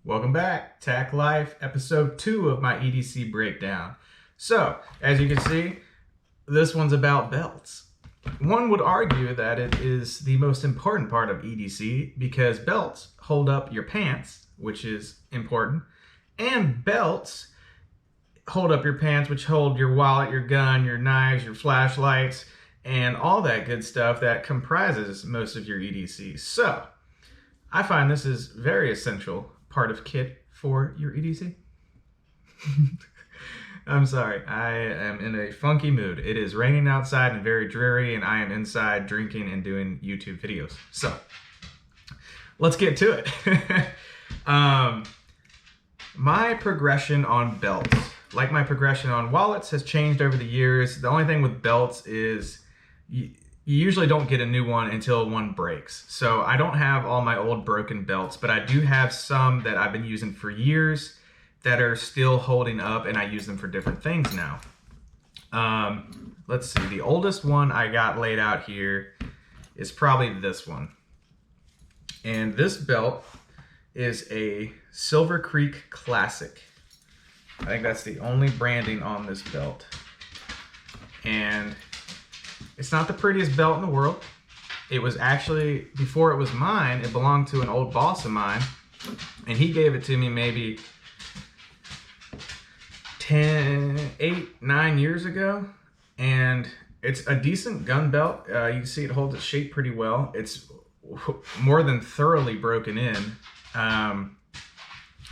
Welcome back, Tack Life, episode 2 of my EDC breakdown. So, as you can see, this one's about belts. One would argue that it is the most important part of EDC because belts hold up your pants, which is important, and belts hold up your pants, which hold your wallet, your gun, your knives, your flashlights, and all that good stuff that comprises most of your EDC. So, I find this is very essential part of kit for your EDC. I'm sorry, I am in a funky mood. It is raining outside and very dreary, and I am inside drinking and doing YouTube videos. So, let's get to it. My progression on belts, like my progression on wallets, has changed over the years. The only thing with belts is you usually don't get a new one until one breaks. So I don't have all my old broken belts, but I do have some that I've been using for years that are still holding up, and I use them for different things now. Let's see, the oldest one I got laid out here is probably this one. And this belt is a Silver Creek Classic. I think that's the only branding on this belt. And it's not the prettiest belt in the world. It was actually, before it was mine, it belonged to an old boss of mine, and he gave it to me maybe 8-9 years ago, and it's a decent gun belt. You can see it holds its shape pretty well. It's more than thoroughly broken in, and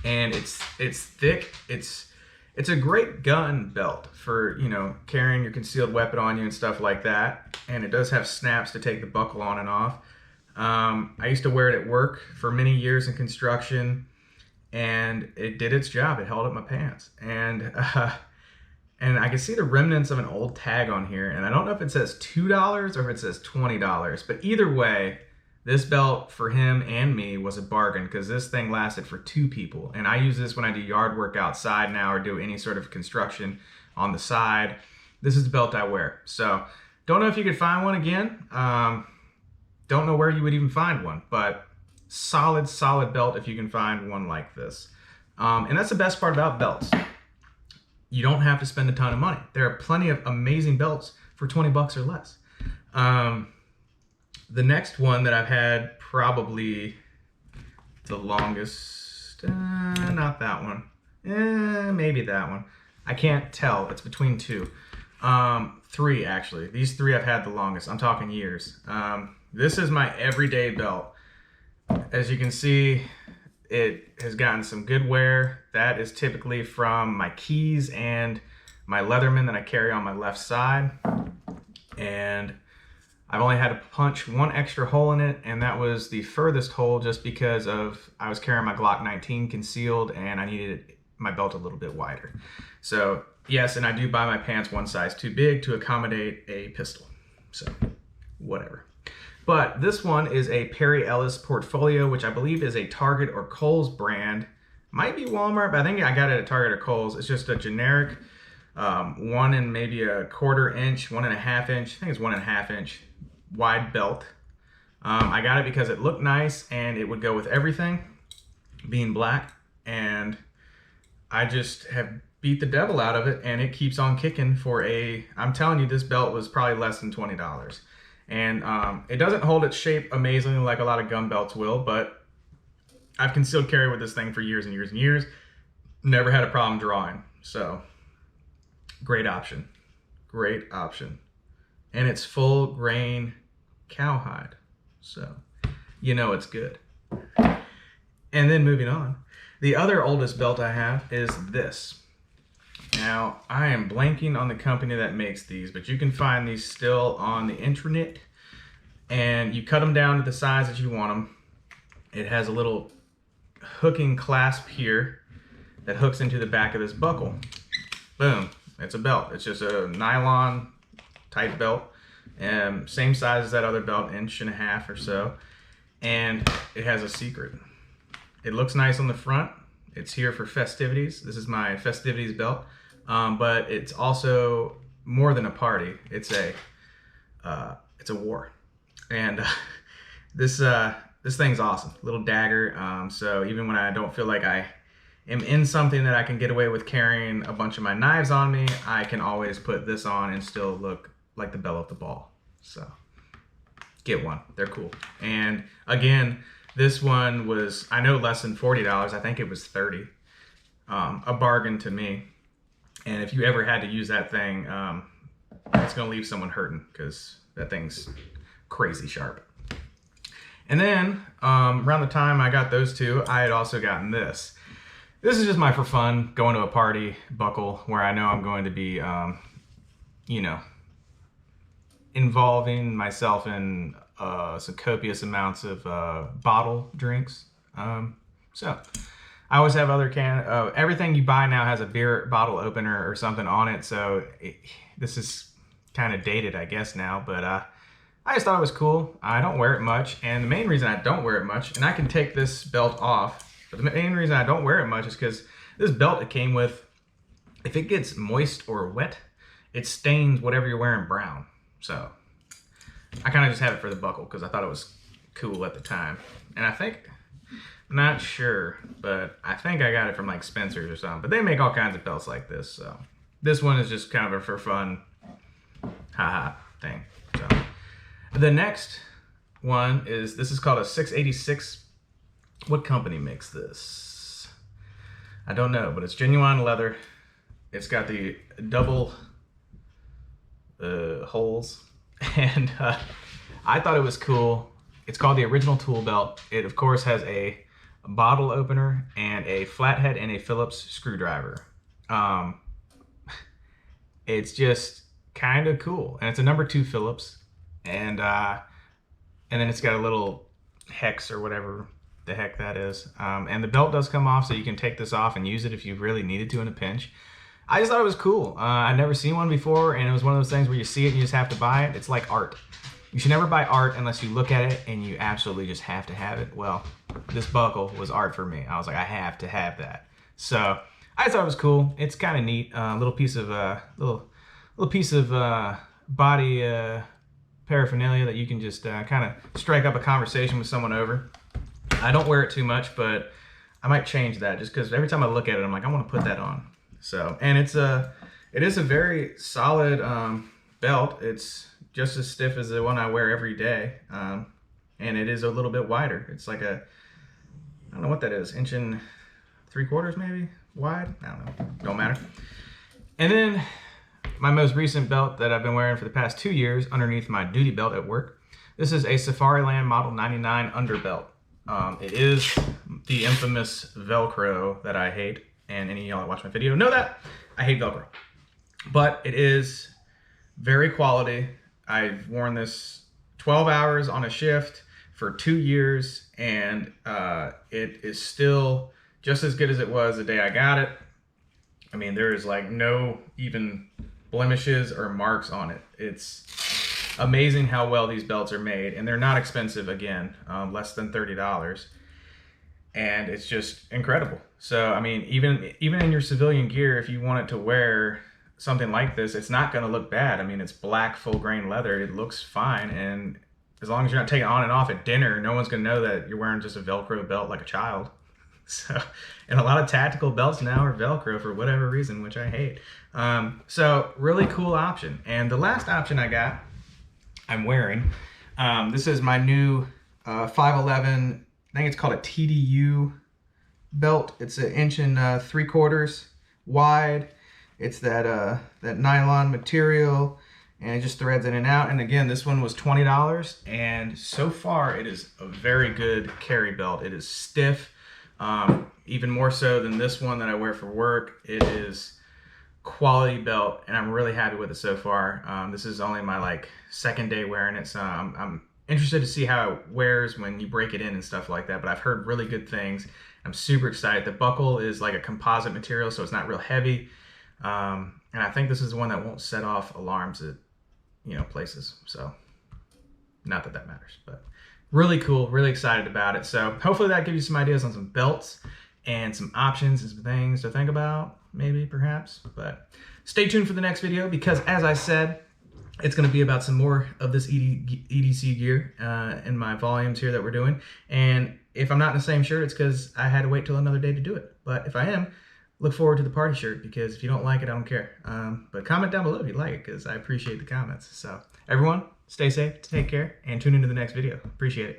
it's thick. It's a great gun belt for, carrying your concealed weapon on you and stuff like that. And it does have snaps to take the buckle on and off. I used to wear it at work for many years in construction, and it did its job. It held up my pants. And I can see the remnants of an old tag on here. And I don't know if it says $2 or if it says $20. But either way, this belt for him and me was a bargain because this thing lasted for 2 people. And I use this when I do yard work outside now or do any sort of construction on the side. This is the belt I wear. So don't know if you could find one again. Don't know where you would even find one, but solid belt if you can find one like this. And that's the best part about belts. You don't have to spend a ton of money. There are plenty of amazing belts for 20 bucks or less. The next one that I've had probably the longest, not that one, maybe that one. I can't tell, it's between 2. 3 actually, these 3 I've had the longest, I'm talking years. This is my everyday belt. As you can see, it has gotten some good wear. That is typically from my keys and my Leatherman that I carry on my left side. And I've only had to punch 1 extra hole in it, and that was the furthest hole just because I was carrying my Glock 19 concealed and I needed my belt a little bit wider. So yes, and I do buy my pants 1 size too big to accommodate a pistol. So whatever. But this one is a Perry Ellis Portfolio, which I believe is a Target or Kohl's brand. Might be Walmart, but I think I got it at Target or Kohl's. It's just a generic 1 and maybe a 1/4 inch, 1.5 inch, I think it's 1.5 inch wide belt. I got it because it looked nice and it would go with everything, being black, and I just have beat the devil out of it, and it keeps on kicking for I'm telling you, this belt was probably less than $20. And it doesn't hold its shape amazingly like a lot of gun belts will, but I've concealed carry with this thing for years and years and years. Never had a problem drawing. So great option. Great option. And it's full grain cowhide. So it's good. And then moving on. The other oldest belt I have is this. Now, I am blanking on the company that makes these, but you can find these still on the intranet, and you cut them down to the size that you want them. It has a little hooking clasp here that hooks into the back of this buckle. Boom, it's a belt. It's just a nylon type belt, same size as that other belt, 1.5 inches or so, and it has a secret. It looks nice on the front. It's here for festivities. This is my festivities belt. But it's also more than a party. It's a war. And this this thing's awesome. Little dagger. So even when I don't feel like I am in something that I can get away with carrying a bunch of my knives on me, I can always put this on and still look like the belle of the ball. So get one. They're cool. And again, this one was, I know, less than $40. I think it was $30. A bargain to me. And if you ever had to use that thing, it's going to leave someone hurting because that thing's crazy sharp. And then around the time I got those two, I had also gotten this. This is just my for fun, going to a party buckle where I know I'm going to be, you know, involving myself in some copious amounts of bottle drinks. So I always have other everything you buy now has a beer bottle opener or something on it. So this is kind of dated, I guess, now, but I just thought it was cool. I don't wear it much. And the main reason I don't wear it much, and I can take this belt off, but the main reason I don't wear it much is because this belt it came with, if it gets moist or wet, it stains whatever you're wearing brown. So I kind of just have it for the buckle because I thought it was cool at the time. And I think, I'm not sure, but I think I got it from like Spencer's or something. But they make all kinds of belts like this. So this one is just kind of a for fun, haha thing. So the next one is, this is called a 686. What company makes this? I don't know, but it's genuine leather. It's got the double holes, and I thought it was cool. It's called the Original Tool Belt. It of course has a bottle opener and a flathead and a Phillips screwdriver. It's just kind of cool, and it's a number 2 Phillips, and then it's got a little hex or whatever the heck that is. And the belt does come off, so you can take this off and use it if you really needed to in a pinch. I just thought it was cool. I'd never seen one before, and it was one of those things where you see it and you just have to buy it. It's like art. You should never buy art unless you look at it and you absolutely just have to have it. Well, this buckle was art for me. I was like, I have to have that. So I thought it was cool. It's kind of neat. Little piece of body paraphernalia that you can just kind of strike up a conversation with someone over. I don't wear it too much, but I might change that just because every time I look at it, I'm like, I want to put that on. So, and it is a very solid belt. It's just as stiff as the one I wear every day, and it is a little bit wider. It's like I don't know what that is, 1 3/4 maybe wide. I don't know. Don't matter. And then my most recent belt that I've been wearing for the past 2 years underneath my duty belt at work. This is a Safariland Model 99 underbelt. It is the infamous Velcro that I hate, and any of y'all that watch my video know that I hate Velcro. But it is very quality. I've worn this 12 hours on a shift for 2 years, and it is still just as good as it was the day I got it. I mean, there is like no even blemishes or marks on it. It's amazing how well these belts are made, and they're not expensive, again, less than $30, and it's just incredible. So I mean, even in your civilian gear, if you wanted to wear something like this, it's not going to look bad. I mean, it's black full grain leather, it looks fine, and as long as you're not taking it on and off at dinner, no one's going to know that you're wearing just a Velcro belt like a child. So, and a lot of tactical belts now are Velcro for whatever reason, which I hate. So really cool option. And the last option I'm wearing, this is my new 511, I think it's called a TDU belt. It's 1 3/4 wide. It's that nylon material, and it just threads in and out. And again, this one was $20, and so far it is a very good carry belt. It is stiff, even more so than this one that I wear for work. It is quality belt, and I'm really happy with it so far. This is only my second day wearing it, so I'm interested to see how it wears when you break it in and stuff like that, but I've heard really good things. I'm super excited. The buckle is like a composite material, so it's not real heavy, and I think this is the one that won't set off alarms at places. So not that matters, but really cool, really excited about it. So hopefully that gives you some ideas on some belts and some options and some things to think about, maybe, perhaps. But stay tuned for the next video, because as I said, it's going to be about some more of this EDC gear in my volumes here that we're doing. And if I'm not in the same shirt, it's because I had to wait till another day to do it. But if I am, look forward to the party shirt, because if you don't like it, I don't care. But comment down below if you like it, because I appreciate the comments. So everyone, stay safe, take care, and tune into the next video. Appreciate it.